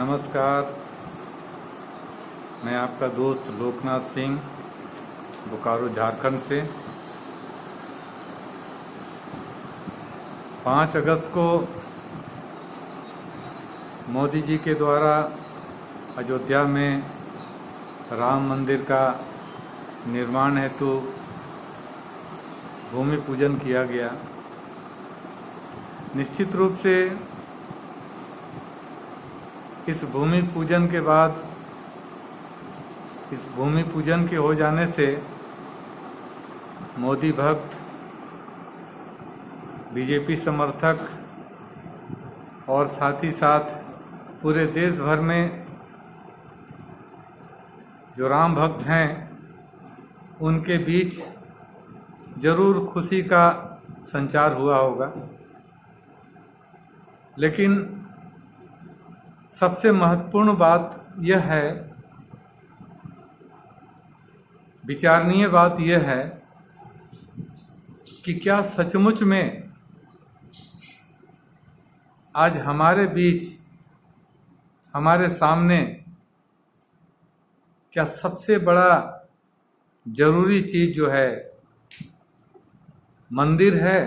नमस्कार। मैं आपका दोस्त लोकनाथ सिंह बोकारो झारखंड से 5 अगस्त को मोदी जी के द्वारा अयोध्या में राम मंदिर का निर्माण हेतु भूमि पूजन किया गया। निश्चित रूप से इस भूमि पूजन के बाद, इस भूमि पूजन के हो जाने से मोदी भक्त, बीजेपी समर्थक और साथ ही साथ पूरे देश भर में जो राम भक्त हैं उनके बीच जरूर खुशी का संचार हुआ होगा। लेकिन सबसे महत्वपूर्ण बात यह है, विचारणीय बात यह है कि क्या सचमुच में आज हमारे बीच, हमारे सामने क्या सबसे बड़ा जरूरी चीज जो है मंदिर है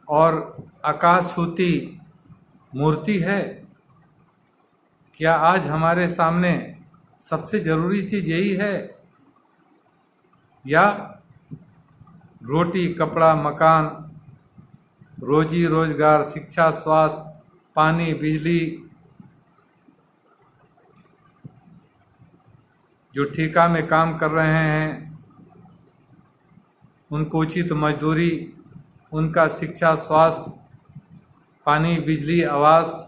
और आकाश छूती मूर्ति है? क्या आज हमारे सामने सबसे जरूरी चीज यही है, या रोटी, कपड़ा, मकान, रोजी रोजगार, शिक्षा, स्वास्थ्य, पानी, बिजली, जो ठेका में काम कर रहे हैं उनको उचित मजदूरी, उनका शिक्षा, स्वास्थ्य, पानी, बिजली, आवास,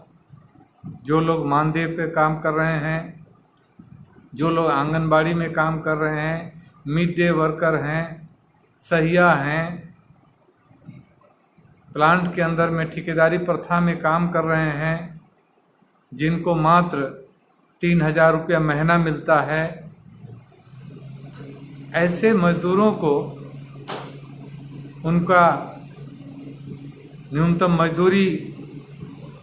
जो लोग मानदेय पे काम कर रहे हैं, जो लोग आंगनबाड़ी में काम कर रहे हैं, मिड डे वर्कर हैं, सहिया हैं, प्लांट के अंदर में ठेकेदारी प्रथा में काम कर रहे हैं, जिनको मात्र 3,000 रुपया महीना मिलता है, ऐसे मजदूरों को उनका न्यूनतम मजदूरी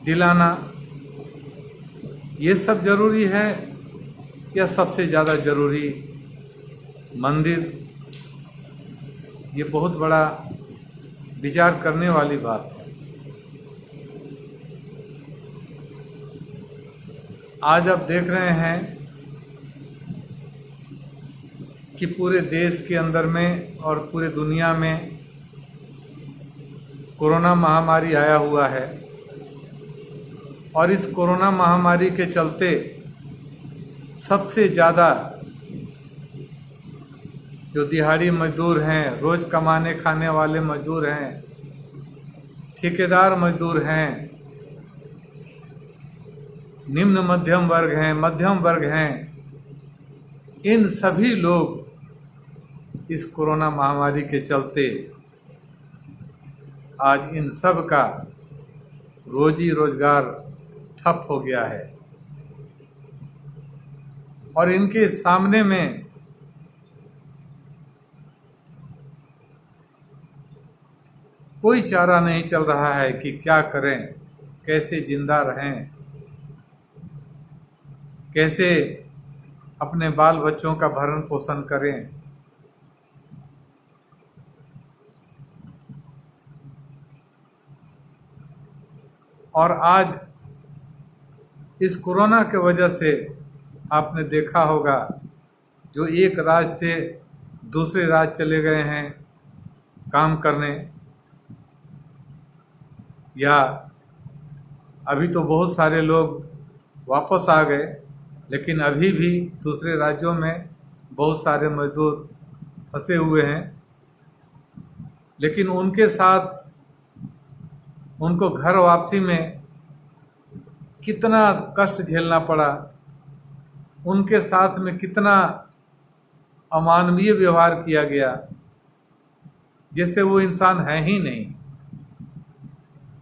दिलाना, ये सब जरूरी है या सबसे ज़्यादा जरूरी मंदिर? ये बहुत बड़ा विचार करने वाली बात है। आज आप देख रहे हैं कि पूरे देश के अंदर में और पूरे दुनिया में कोरोना महामारी आया हुआ है, और इस कोरोना महामारी के चलते सबसे ज़्यादा जो दिहाड़ी मजदूर हैं, रोज कमाने खाने वाले मजदूर हैं, ठेकेदार मजदूर हैं, निम्न मध्यम वर्ग हैं, मध्यम वर्ग हैं, इन सभी लोग इस कोरोना महामारी के चलते आज इन सब का रोजी रोजगार ठप हो गया है, और इनके सामने में कोई चारा नहीं चल रहा है कि क्या करें, कैसे जिंदा रहें, कैसे अपने बाल बच्चों का भरण पोषण करें। और आज इस कोरोना के वजह से आपने देखा होगा, जो एक राज्य से दूसरे राज्य चले गए हैं काम करने, या अभी तो बहुत सारे लोग वापस आ गए, लेकिन अभी भी दूसरे राज्यों में बहुत सारे मजदूर फंसे हुए हैं। लेकिन उनके साथ उनको घर वापसी में कितना कष्ट झेलना पड़ा, उनके साथ में कितना अमानवीय व्यवहार किया गया, जैसे वो इंसान है ही नहीं।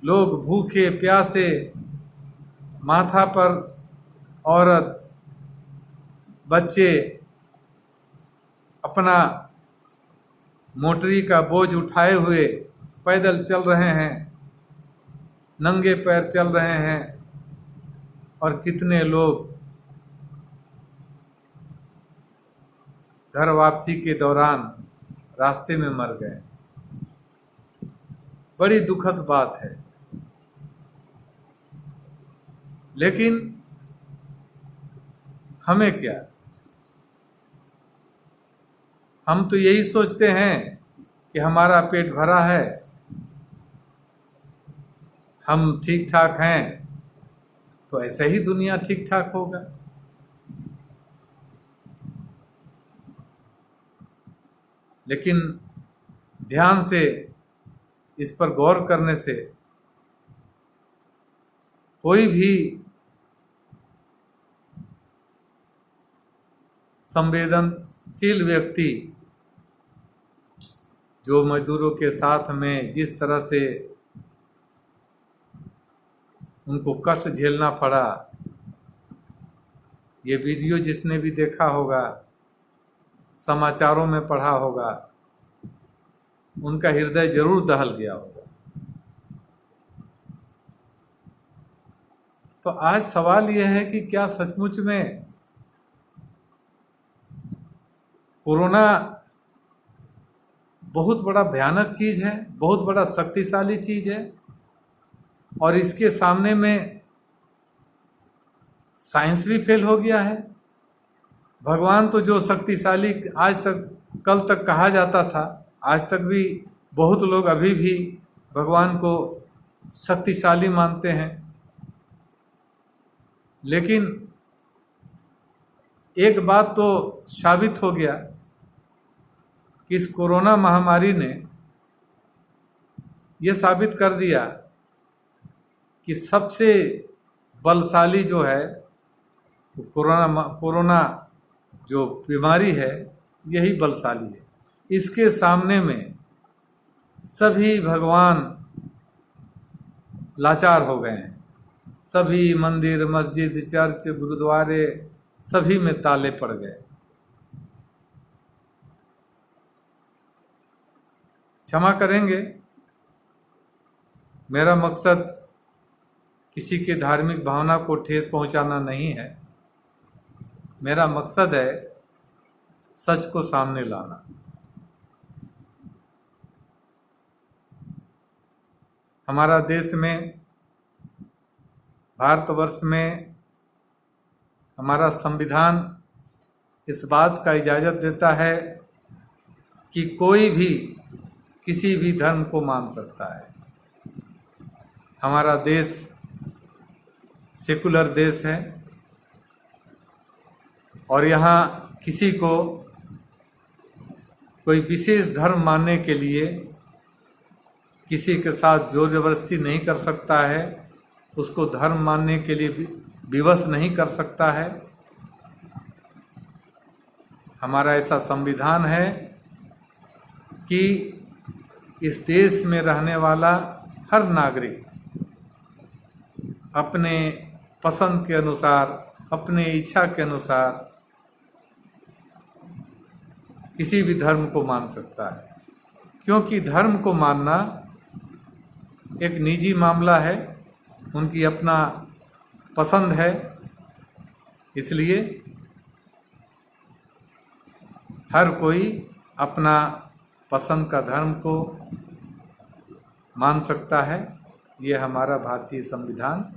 लोग भूखे प्यासे, माथा पर औरत बच्चे अपना मोटरी का बोझ उठाए हुए पैदल चल रहे हैं, नंगे पैर चल रहे हैं, और कितने लोग घर वापसी के दौरान रास्ते में मर गए। बड़ी दुखद बात है। लेकिन हमें क्या, हम तो यही सोचते हैं कि हमारा पेट भरा है, हम ठीक ठाक हैं, तो ऐसे ही दुनिया ठीक ठाक होगा। लेकिन ध्यान से इस पर गौर करने से कोई भी संवेदनशील व्यक्ति जो मजदूरों के साथ में जिस तरह से उनको कष्ट झेलना पड़ा, ये वीडियो जिसने भी देखा होगा, समाचारों में पढ़ा होगा, उनका हृदय जरूर दहल गया होगा। तो आज सवाल यह है कि क्या सचमुच में कोरोना बहुत बड़ा भयानक चीज है, बहुत बड़ा शक्तिशाली चीज है, और इसके सामने में साइंस भी फेल हो गया है। भगवान तो जो शक्तिशाली आज तक कल तक कहा जाता था, आज तक भी बहुत लोग अभी भी भगवान को शक्तिशाली मानते हैं। लेकिन एक बात तो साबित हो गया कि इस कोरोना महामारी ने यह साबित कर दिया कि सबसे बलशाली जो है कोरोना जो बीमारी है, यही बलशाली है। इसके सामने में सभी भगवान लाचार हो गए हैं। सभी मंदिर, मस्जिद, चर्च, गुरुद्वारे सभी में ताले पड़ गए। क्षमा करेंगे, मेरा मकसद किसी के धार्मिक भावना को ठेस पहुंचाना नहीं है। मेरा मकसद है सच को सामने लाना। हमारा देश में, भारतवर्ष में हमारा संविधान इस बात का इजाज़त देता है कि कोई भी किसी भी धर्म को मान सकता है। हमारा देश सेकुलर देश है और यहाँ किसी को कोई विशेष धर्म मानने के लिए किसी के साथ जोर जबरदस्ती नहीं कर सकता है, उसको धर्म मानने के लिए विवश नहीं कर सकता है। हमारा ऐसा संविधान है कि इस देश में रहने वाला हर नागरिक अपने पसंद के अनुसार, अपने इच्छा के अनुसार किसी भी धर्म को मान सकता है, क्योंकि धर्म को मानना एक निजी मामला है, उनकी अपना पसंद है। इसलिए हर कोई अपना पसंद का धर्म को मान सकता है। ये हमारा भारतीय संविधान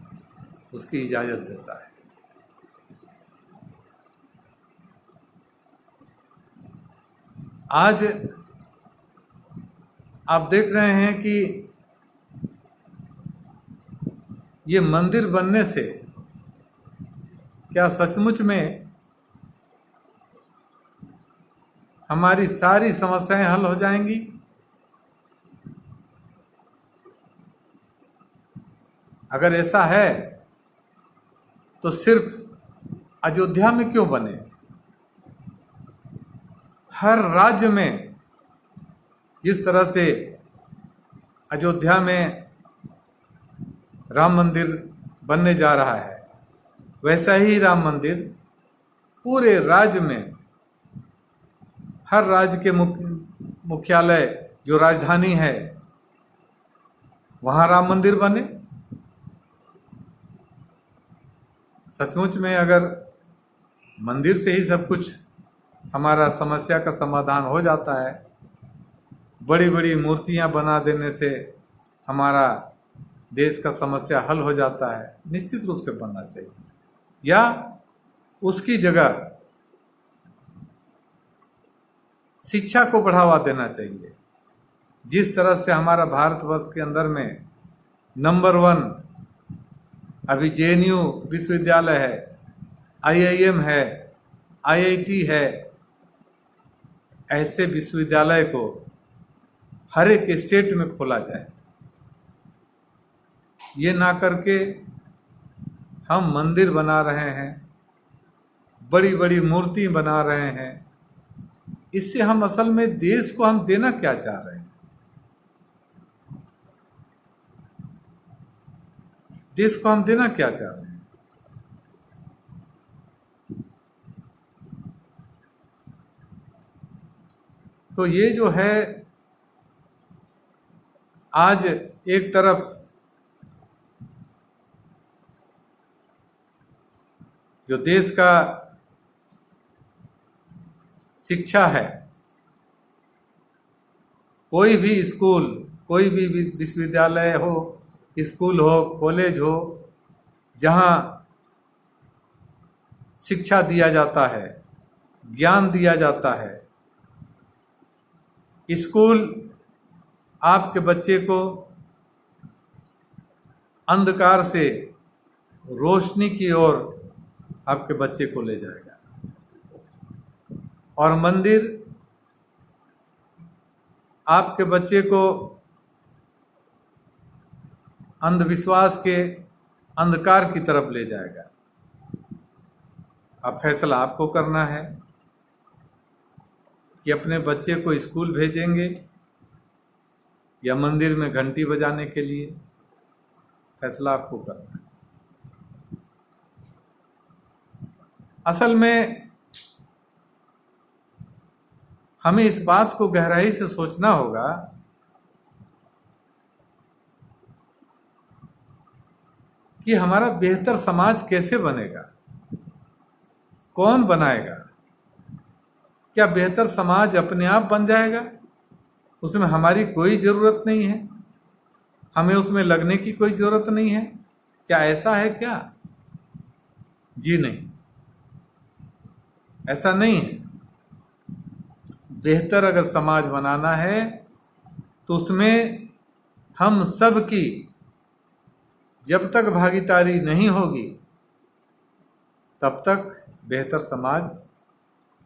उसकी इजाज़त देता है। आज आप देख रहे हैं कि ये मंदिर बनने से क्या सचमुच में हमारी सारी समस्याएं हल हो जाएंगी? अगर ऐसा है तो सिर्फ अयोध्या में क्यों बने? हर राज्य में जिस तरह से अयोध्या में राम मंदिर बनने जा रहा है, वैसा ही राम मंदिर पूरे राज्य में, हर राज्य के मुख्यालय जो राजधानी है वहाँ राम मंदिर बने। सचमुच में अगर मंदिर से ही सब कुछ हमारा समस्या का समाधान हो जाता है, बड़ी बड़ी मूर्तियां बना देने से हमारा देश का समस्या हल हो जाता है, निश्चित रूप से बनना चाहिए। या उसकी जगह शिक्षा को बढ़ावा देना चाहिए। जिस तरह से हमारा भारतवर्ष के अंदर में नंबर 1 अभी JNU विश्वविद्यालय है, IIM है, IIT है, ऐसे विश्वविद्यालय को हर एक स्टेट में खोला जाए। ये ना करके हम मंदिर बना रहे हैं, बड़ी बड़ी मूर्ति बना रहे हैं, इससे हम असल में देश को हम देना क्या चाह रहे हैं? देश को हम देना क्या चाह रहे हैं? तो ये जो है, आज एक तरफ जो देश का शिक्षा है, कोई भी स्कूल, कोई भी विश्वविद्यालय हो, स्कूल हो, कॉलेज हो, जहाँ शिक्षा दिया जाता है, ज्ञान दिया जाता है, स्कूल आपके बच्चे को अंधकार से रोशनी की ओर आपके बच्चे को ले जाएगा, और मंदिर आपके बच्चे को अंधविश्वास के अंधकार की तरफ ले जाएगा। अब फैसला आपको करना है कि अपने बच्चे को स्कूल भेजेंगे या मंदिर में घंटी बजाने के लिए। फैसला आपको करना है। असल में हमें इस बात को गहराई से सोचना होगा कि हमारा बेहतर समाज कैसे बनेगा, कौन बनाएगा? क्या बेहतर समाज अपने आप बन जाएगा? उसमें हमारी कोई ज़रूरत नहीं है, हमें उसमें लगने की कोई ज़रूरत नहीं है? क्या ऐसा है क्या? जी नहीं, ऐसा नहीं है। बेहतर अगर समाज बनाना है तो उसमें हम सब की जब तक भागीदारी नहीं होगी तब तक बेहतर समाज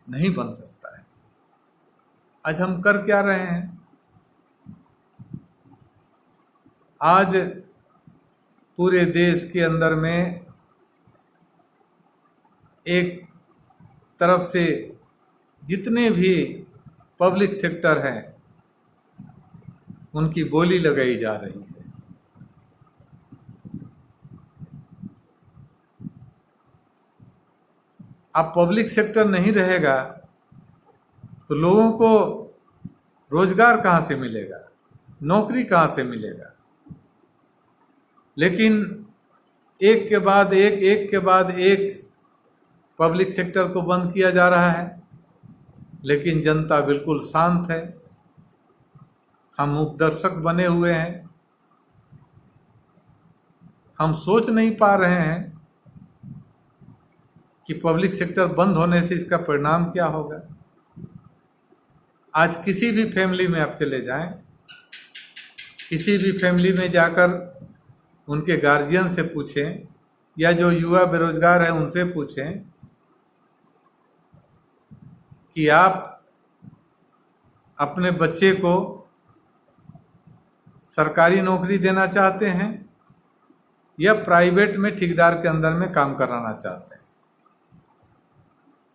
नहीं बन सकता है। आज हम कर क्या रहे हैं? आज पूरे देश के अंदर में एक तरफ से जितने भी पब्लिक सेक्टर हैं उनकी बोली लगाई जा रही है। अब पब्लिक सेक्टर नहीं रहेगा तो लोगों को रोजगार कहाँ से मिलेगा, नौकरी कहाँ से मिलेगा? लेकिन एक के बाद एक पब्लिक सेक्टर को बंद किया जा रहा है, लेकिन जनता बिल्कुल शांत है। हम मूक दर्शक बने हुए हैं। हम सोच नहीं पा रहे हैं कि पब्लिक सेक्टर बंद होने से इसका परिणाम क्या होगा। आज किसी भी फैमिली में आप चले जाएं, किसी भी फैमिली में जाकर उनके गार्जियन से पूछें या जो युवा बेरोजगार हैं उनसे पूछें कि आप अपने बच्चे को सरकारी नौकरी देना चाहते हैं या प्राइवेट में ठेकेदार के अंदर में काम कराना चाहते हैं।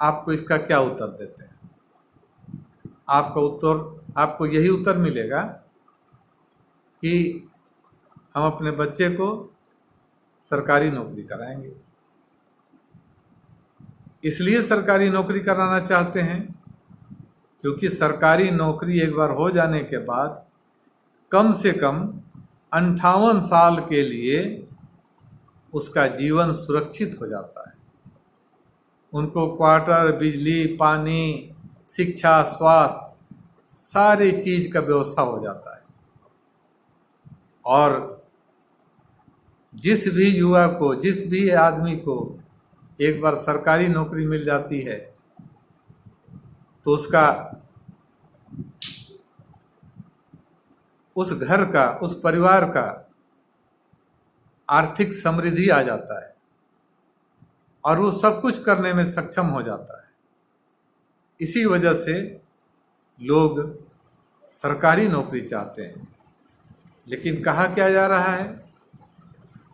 आपको इसका क्या उत्तर देते हैं? आपको यही उत्तर मिलेगा कि हम अपने बच्चे को सरकारी नौकरी कराएंगे। इसलिए सरकारी नौकरी कराना चाहते हैं क्योंकि सरकारी नौकरी एक बार हो जाने के बाद कम से कम 58 साल के लिए उसका जीवन सुरक्षित हो जाता है। उनको क्वार्टर, बिजली, पानी, शिक्षा, स्वास्थ्य सारी चीज का व्यवस्था हो जाता है। और जिस भी युवा को, जिस भी आदमी को एक बार सरकारी नौकरी मिल जाती है तो उसका, उस घर का, उस परिवार का आर्थिक समृद्धि आ जाता है और वो सब कुछ करने में सक्षम हो जाता है। इसी वजह से लोग सरकारी नौकरी चाहते हैं। लेकिन कहा क्या जा रहा है,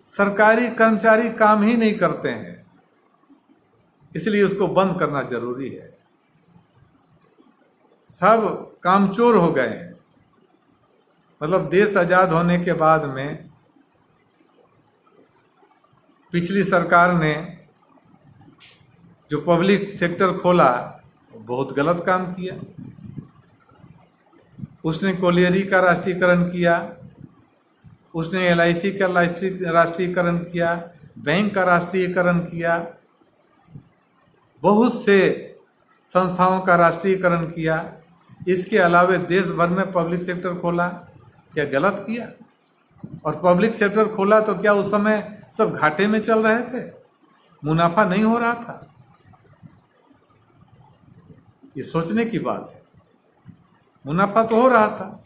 सरकारी कर्मचारी काम ही नहीं करते हैं, इसलिए उसको बंद करना जरूरी है। सब कामचोर हो गए हैं। मतलब देश आजाद होने के बाद में पिछली सरकार ने जो पब्लिक सेक्टर खोला बहुत गलत काम किया। उसने कोलियरी का राष्ट्रीयकरण किया, उसने LIC का राष्ट्रीयकरण किया, बैंक का राष्ट्रीयकरण किया, बहुत से संस्थाओं का राष्ट्रीयकरण किया। इसके अलावे देश भर में पब्लिक सेक्टर खोला। क्या गलत किया? और पब्लिक सेक्टर खोला तो क्या उस समय सब घाटे में चल रहे थे? मुनाफा नहीं हो रहा था? ये सोचने की बात है। मुनाफा तो हो रहा था।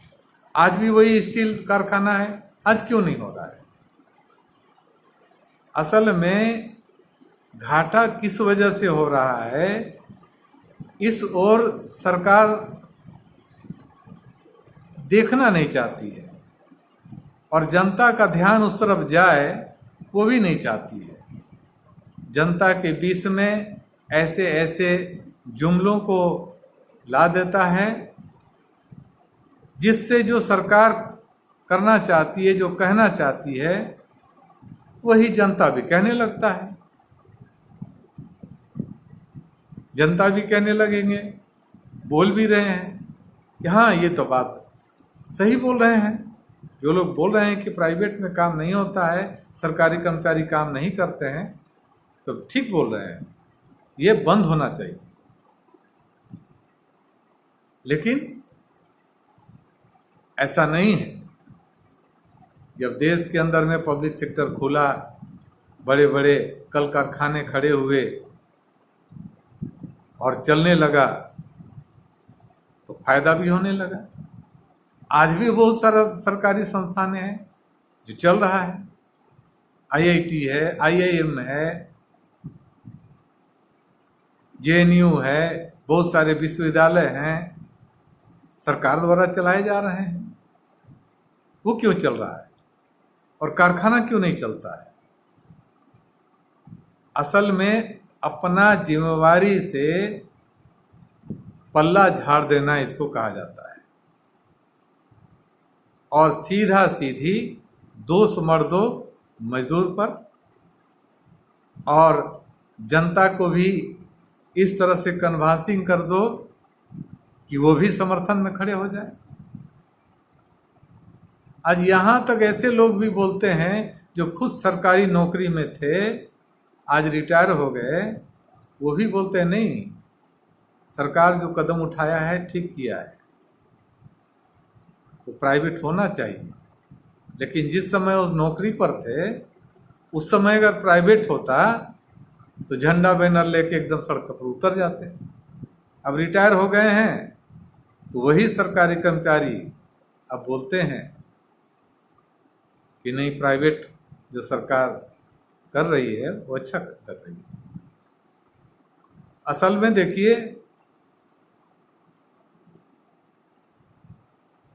आज भी वही स्टील कारखाना है, आज क्यों नहीं हो रहा है? असल में घाटा किस वजह से हो रहा है, इस ओर सरकार देखना नहीं चाहती है और जनता का ध्यान उस तरफ जाए वो भी नहीं चाहती है। जनता के बीच में ऐसे ऐसे जुमलों को ला देता है जिससे जो सरकार करना चाहती है, जो कहना चाहती है, वही जनता भी कहने लगता है। जनता भी कहने लगेंगे, बोल भी रहे हैं कि हाँ ये तो बात सही बोल रहे हैं। जो लोग बोल रहे हैं कि प्राइवेट में काम नहीं होता है, सरकारी कर्मचारी काम नहीं करते हैं, तो ठीक बोल रहे हैं, ये बंद होना चाहिए। लेकिन ऐसा नहीं है। जब देश के अंदर में पब्लिक सेक्टर खुला, बड़े बड़े कल कारखाने खड़े हुए और चलने लगा तो फायदा भी होने लगा। आज भी बहुत सारा सरकारी संस्थानें हैं जो चल रहा है। IIT है, IIM है, JNU है, बहुत सारे विश्वविद्यालय हैं, सरकार द्वारा चलाए जा रहे हैं। वो क्यों चल रहा है और कारखाना क्यों नहीं चलता है? असल में अपना जिम्मेवारी से पल्ला झाड़ देना इसको कहा जाता है और सीधा सीधी दोष मर दो मजदूर पर और जनता को भी इस तरह से कन्वांसिंग कर दो कि वो भी समर्थन में खड़े हो जाए। आज यहाँ तक ऐसे लोग भी बोलते हैं जो खुद सरकारी नौकरी में थे, आज रिटायर हो गए, वो भी बोलते हैं नहीं, सरकार जो कदम उठाया है ठीक किया है, वो प्राइवेट होना चाहिए। लेकिन जिस समय उस नौकरी पर थे उस समय अगर प्राइवेट होता तो झंडा बैनर लेके एकदम सड़क पर उतर जाते। अब रिटायर हो गए हैं तो वही सरकारी कर्मचारी अब बोलते हैं कि नहीं, प्राइवेट जो सरकार कर रही है वो अच्छा कर रही है। असल में देखिए,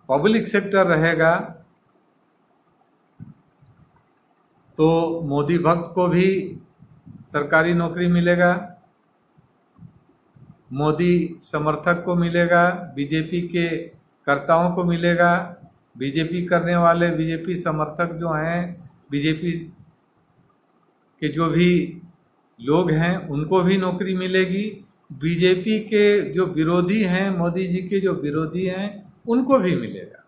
पब्लिक सेक्टर रहेगा तो मोदी भक्त को भी सरकारी नौकरी मिलेगा, मोदी समर्थक को मिलेगा, बीजेपी के कर्ताओं को मिलेगा, बीजेपी करने वाले, बीजेपी समर्थक जो हैं, बीजेपी के जो भी लोग हैं उनको भी नौकरी मिलेगी, बीजेपी के जो विरोधी हैं, मोदी जी के जो विरोधी हैं, उनको भी मिलेगा।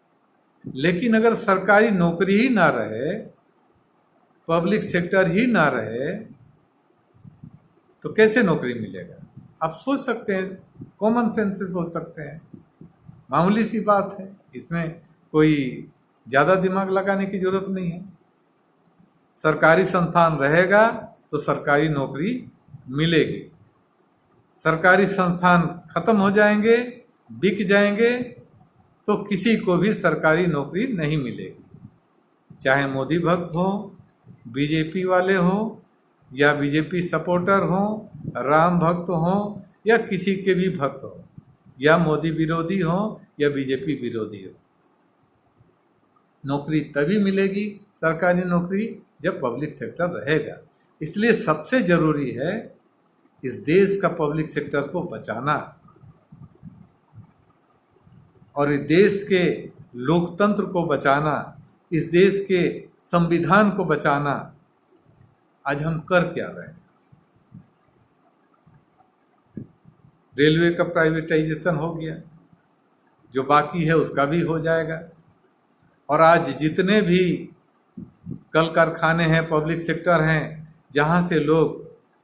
लेकिन अगर सरकारी नौकरी ही ना रहे, पब्लिक सेक्टर ही ना रहे, तो कैसे नौकरी मिलेगा? आप सोच सकते हैं, कॉमन सेंस से सोच सकते हैं, मामूली सी बात है, इसमें कोई ज़्यादा दिमाग लगाने की जरूरत नहीं है। सरकारी संस्थान रहेगा तो सरकारी नौकरी मिलेगी। सरकारी संस्थान खत्म हो जाएंगे, बिक जाएंगे, तो किसी को भी सरकारी नौकरी नहीं मिलेगी, चाहे मोदी भक्त हो, बीजेपी वाले हो, या बीजेपी सपोर्टर हो, राम भक्त हो, या किसी के भी भक्त हो, या मोदी विरोधी हो या बीजेपी विरोधी हो। नौकरी तभी मिलेगी सरकारी नौकरी जब पब्लिक सेक्टर रहेगा। इसलिए सबसे जरूरी है इस देश का पब्लिक सेक्टर को बचाना और इस देश के लोकतंत्र को बचाना, इस देश के संविधान को बचाना। आज हम कर क्या रहे हैं? रेलवे का प्राइवेटाइजेशन हो गया, जो बाकी है उसका भी हो जाएगा। और आज जितने भी कल कारखाने हैं, पब्लिक सेक्टर हैं, जहाँ से लोग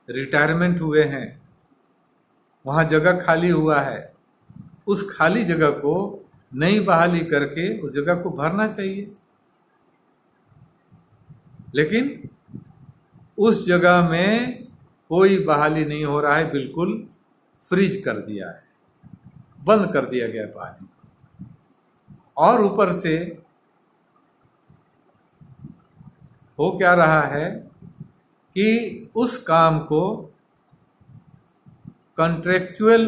रिटायरमेंट हुए हैं, वहाँ जगह खाली हुआ है, उस खाली जगह को नई बहाली करके उस जगह को भरना चाहिए। लेकिन उस जगह में कोई बहाली नहीं हो रहा है, बिल्कुल फ्रीज कर दिया है, बंद कर दिया गया बहाली। और ऊपर से हो क्या रहा है कि उस काम को कॉन्ट्रेक्चुअल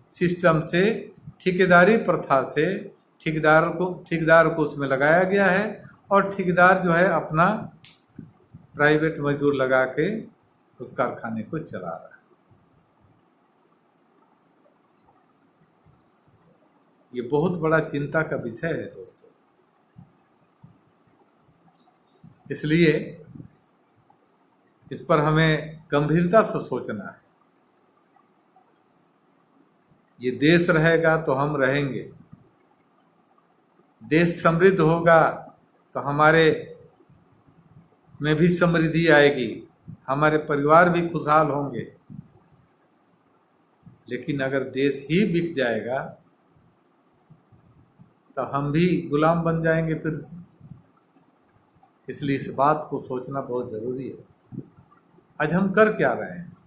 सिस्टम से, ठेकेदारी प्रथा से ठेकेदार को उसमें लगाया गया है, और ठेकेदार जो है अपना प्राइवेट मजदूर लगा के उस कारखाने को चला रहा है। ये बहुत बड़ा चिंता का विषय है दोस्तों। इसलिए इस पर हमें गंभीरता से सोचना है। ये देश रहेगा तो हम रहेंगे, देश समृद्ध होगा तो हमारे में भी समृद्धि आएगी, हमारे परिवार भी खुशहाल होंगे। लेकिन अगर देश ही बिक जाएगा तो हम भी गुलाम बन जाएंगे फिर से। इसलिए इस बात को सोचना बहुत जरूरी है। आज हम कर क्या रहे हैं?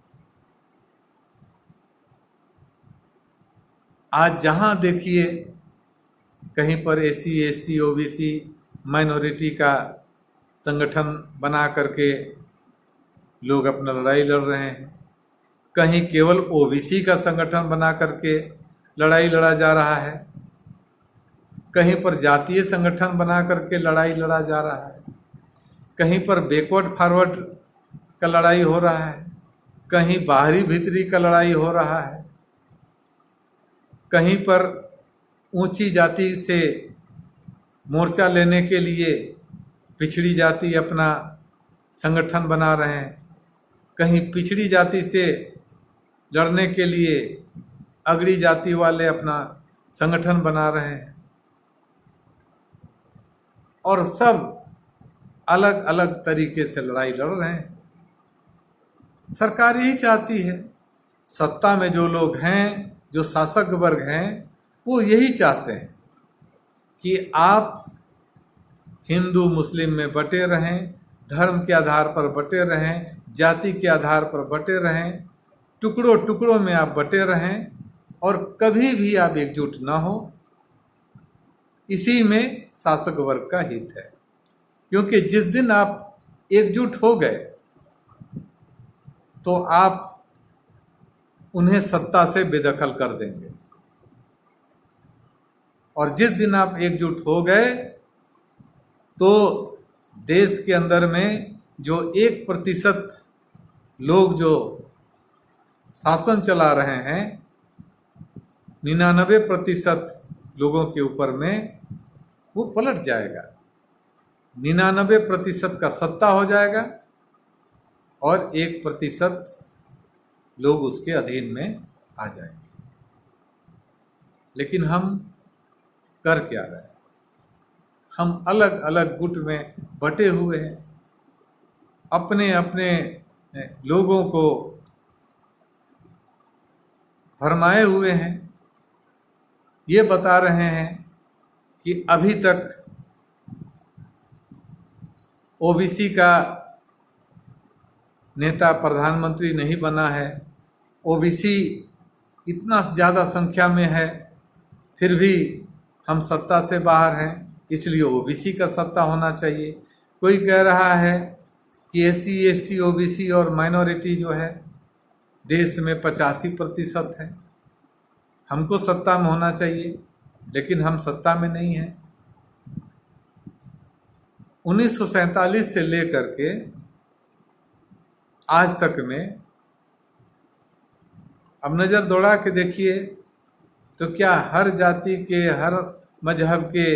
आज जहां देखिए कहीं पर एसी एसटी ओबीसी माइनॉरिटी का संगठन बना करके लोग अपना लड़ाई लड़ रहे हैं, कहीं केवल ओबीसी का संगठन बना करके लड़ाई लड़ा जा रहा है, कहीं पर जातीय संगठन बना करके लड़ाई लड़ा जा रहा है, कहीं पर बैकवर्ड फॉरवर्ड का लड़ाई हो रहा है, कहीं बाहरी भीतरी का लड़ाई हो रहा है, कहीं पर ऊंची जाति से मोर्चा लेने के लिए पिछड़ी जाति अपना संगठन बना रहे हैं, कहीं पिछड़ी जाति से लड़ने के लिए अगड़ी जाति वाले अपना संगठन बना रहे हैं, और सब अलग अलग तरीके से लड़ाई लड़ रहे हैं। सरकार यही चाहती है, सत्ता में जो लोग हैं, जो शासक वर्ग हैं, वो यही चाहते हैं कि आप हिंदू मुस्लिम में बटे रहें, धर्म के आधार पर बटे रहें, जाति के आधार पर बटे रहें, टुकड़ों टुकड़ों में आप बटे रहें, और कभी भी आप एकजुट ना हो। इसी में शासक वर्ग का हित है, क्योंकि जिस दिन आप एकजुट हो गए तो आप उन्हें सत्ता से बेदखल कर देंगे, और जिस दिन आप एकजुट हो गए तो देश के अंदर में जो 1% लोग जो शासन चला रहे हैं, 99% लोगों के ऊपर में वो पलट जाएगा। 99% का सत्ता हो जाएगा और 1% लोग उसके अधीन में आ जाएंगे। लेकिन हम कर क्या रहे हैं? हम अलग अलग गुट में बटे हुए हैं, अपने अपने लोगों को भरमाए हुए हैं। ये बता रहे हैं कि अभी तक ओबीसी का नेता प्रधानमंत्री नहीं बना है। ओबीसी इतना ज़्यादा संख्या में है, फिर भी हम सत्ता से बाहर हैं, इसलिए ओबीसी का सत्ता होना चाहिए। कोई कह रहा है कि एससी एसटी ओबीसी और माइनॉरिटी जो है देश में 85% है, हमको सत्ता में होना चाहिए, लेकिन हम सत्ता में नहीं हैं। 1947 से लेकर के आज तक में अब नज़र दौड़ा के देखिए तो क्या हर जाति के, हर मजहब के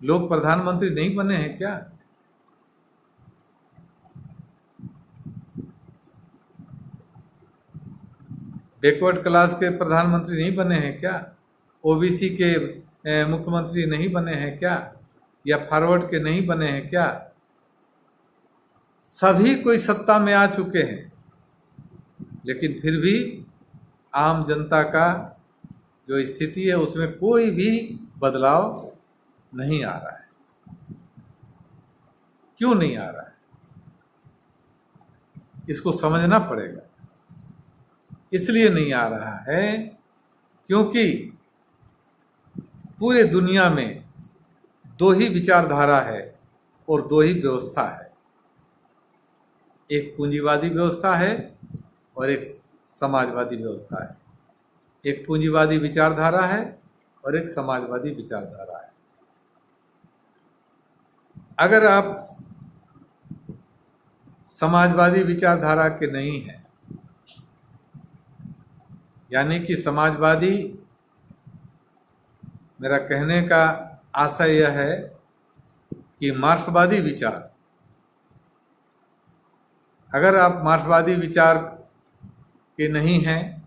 लोग प्रधानमंत्री नहीं बने हैं क्या? बैकवर्ड क्लास के प्रधानमंत्री नहीं बने हैं क्या? ओबीसी के मुख्यमंत्री नहीं बने हैं क्या? या फॉरवर्ड के नहीं बने हैं क्या? सभी कोई सत्ता में आ चुके हैं, लेकिन फिर भी आम जनता का जो स्थिति है उसमें कोई भी बदलाव नहीं आ रहा है। क्यों नहीं आ रहा है, इसको समझना पड़ेगा। इसलिए नहीं आ रहा है क्योंकि पूरे दुनिया में दो ही विचारधारा है और दो ही व्यवस्था है। एक पूंजीवादी व्यवस्था है और एक समाजवादी व्यवस्था है। एक पूंजीवादी विचारधारा है और एक समाजवादी विचारधारा है। अगर आप समाजवादी विचारधारा के नहीं हैं, यानी कि समाजवादी, मेरा कहने का आशय यह है कि मार्क्सवादी विचार, अगर आप मार्क्सवादी विचार के नहीं हैं,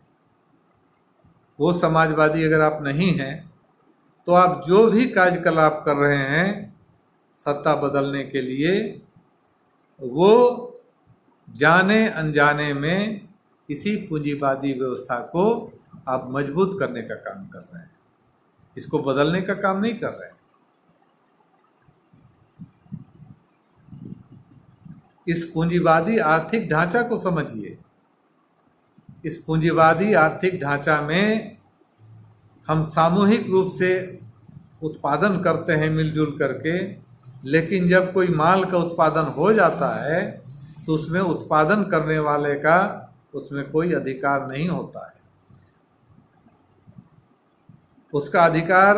वो समाजवादी अगर आप नहीं हैं, तो आप जो भी कार्यकलाप कर रहे हैं सत्ता बदलने के लिए, वो जाने अनजाने में इसी पूंजीवादी व्यवस्था को आप मजबूत करने का काम कर रहे हैं, इसको बदलने का काम नहीं कर रहे हैं। इस पूंजीवादी आर्थिक ढांचा को समझिए। इस पूंजीवादी आर्थिक ढांचा में हम सामूहिक रूप से उत्पादन करते हैं मिलजुल करके, लेकिन जब कोई माल का उत्पादन हो जाता है तो उसमें उत्पादन करने वाले का उसमें कोई अधिकार नहीं होता है। उसका अधिकार,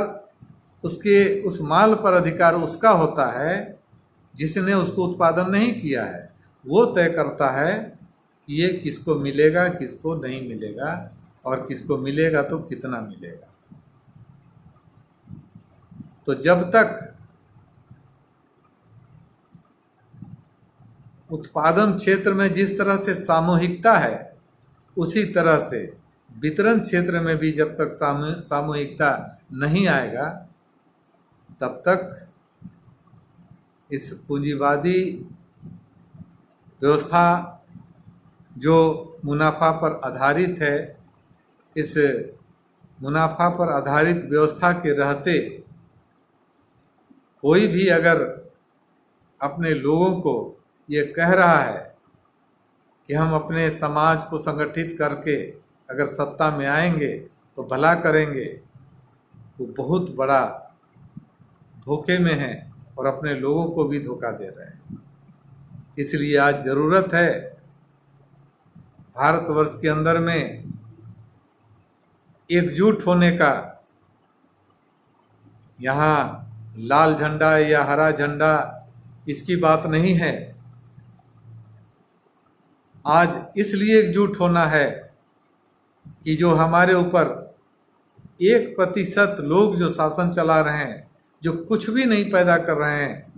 उसके उस माल पर अधिकार उसका होता है जिसने उसको उत्पादन नहीं किया है। वो तय करता है कि ये किसको मिलेगा, किसको नहीं मिलेगा, और किसको मिलेगा तो कितना मिलेगा। तो जब तक उत्पादन क्षेत्र में जिस तरह से सामूहिकता है, उसी तरह से वितरण क्षेत्र में भी जब तक सामूहिकता नहीं आएगा, तब तक इस पूंजीवादी व्यवस्था जो मुनाफा पर आधारित है, इस मुनाफा पर आधारित व्यवस्था के रहते कोई भी अगर अपने लोगों को ये कह रहा है कि हम अपने समाज को संगठित करके अगर सत्ता में आएंगे तो भला करेंगे, वो बहुत बड़ा धोखे में है और अपने लोगों को भी धोखा दे रहे हैं। इसलिए आज ज़रूरत है भारतवर्ष के अंदर में एकजुट होने का। यहाँ लाल झंडा या हरा झंडा इसकी बात नहीं है। आज इसलिए एकजुट होना है कि जो हमारे ऊपर 1% लोग जो शासन चला रहे हैं, जो कुछ भी नहीं पैदा कर रहे हैं,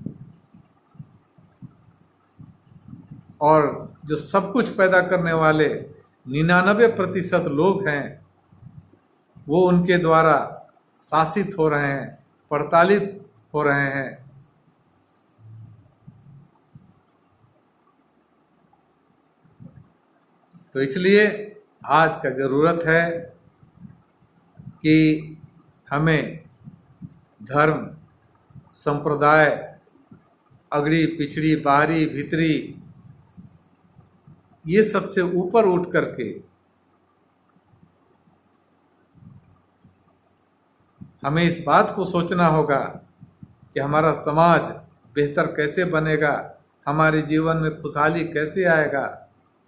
और जो सब कुछ पैदा करने वाले 99% लोग हैं, वो उनके द्वारा शासित हो रहे हैं, प्रताड़ित हो रहे हैं। तो इसलिए आज का ज़रूरत है कि हमें धर्म, संप्रदाय, अगड़ी पिछड़ी, बाहरी भीतरी, ये सबसे ऊपर उठ करके हमें इस बात को सोचना होगा कि हमारा समाज बेहतर कैसे बनेगा, हमारे जीवन में खुशहाली कैसे आएगा।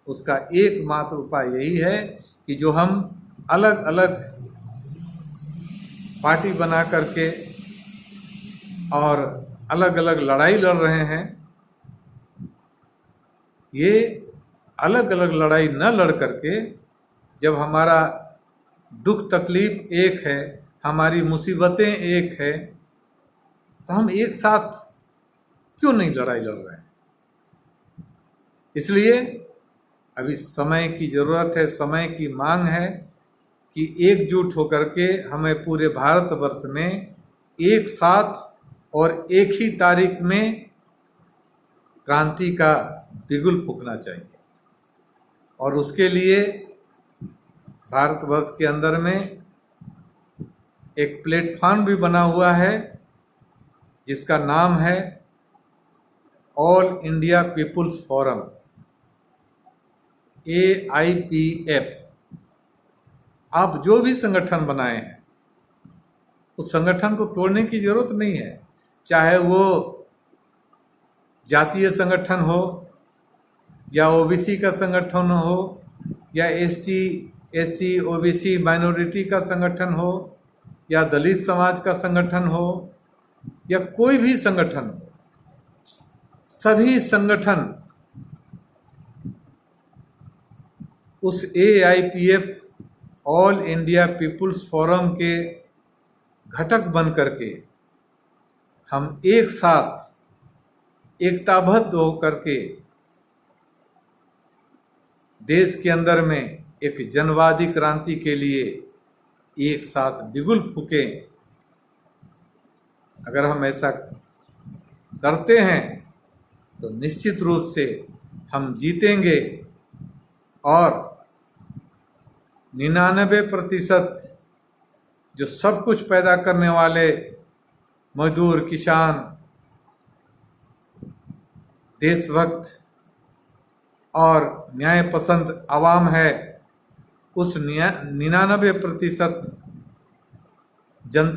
उसका एकमात्र उपाय यही है कि जो हम अलग अलग पार्टी बना करके और अलग अलग लड़ाई लड़ रहे हैं, ये अलग अलग लड़ाई न लड़ करके जब हमारा दुख तकलीफ एक है, हमारी मुसीबतें एक है, तो हम एक साथ क्यों नहीं लड़ाई लड़ रहे हैं। इसलिए अभी समय की ज़रूरत है, समय की मांग है कि एकजुट होकर के हमें पूरे भारतवर्ष में एक साथ और एक ही तारीख में क्रांति का बिगुल फूंकना चाहिए। और उसके लिए भारतवर्ष के अंदर में एक प्लेटफॉर्म भी बना हुआ है जिसका नाम है all India people's forum, AIPF। आप जो भी संगठन बनाए हैं उस संगठन को तोड़ने की जरूरत नहीं है, चाहे वो जातीय संगठन हो या OBC का संगठन हो या ST SC OBC माइनॉरिटी का संगठन हो या दलित समाज का संगठन हो या कोई भी संगठन हो। सभी संगठन उस AIPF all India people's forum के घटक बन करके हम एक साथ एकताबद्ध होकर के देश के अंदर में एक जनवादी क्रांति के लिए एक साथ बिगुल फूकें। अगर हम ऐसा करते हैं तो निश्चित रूप से हम जीतेंगे और 99% जो सब कुछ पैदा करने वाले मजदूर, किसान, देशभक्त और न्याय पसंद आवाम है, उस 99% जनता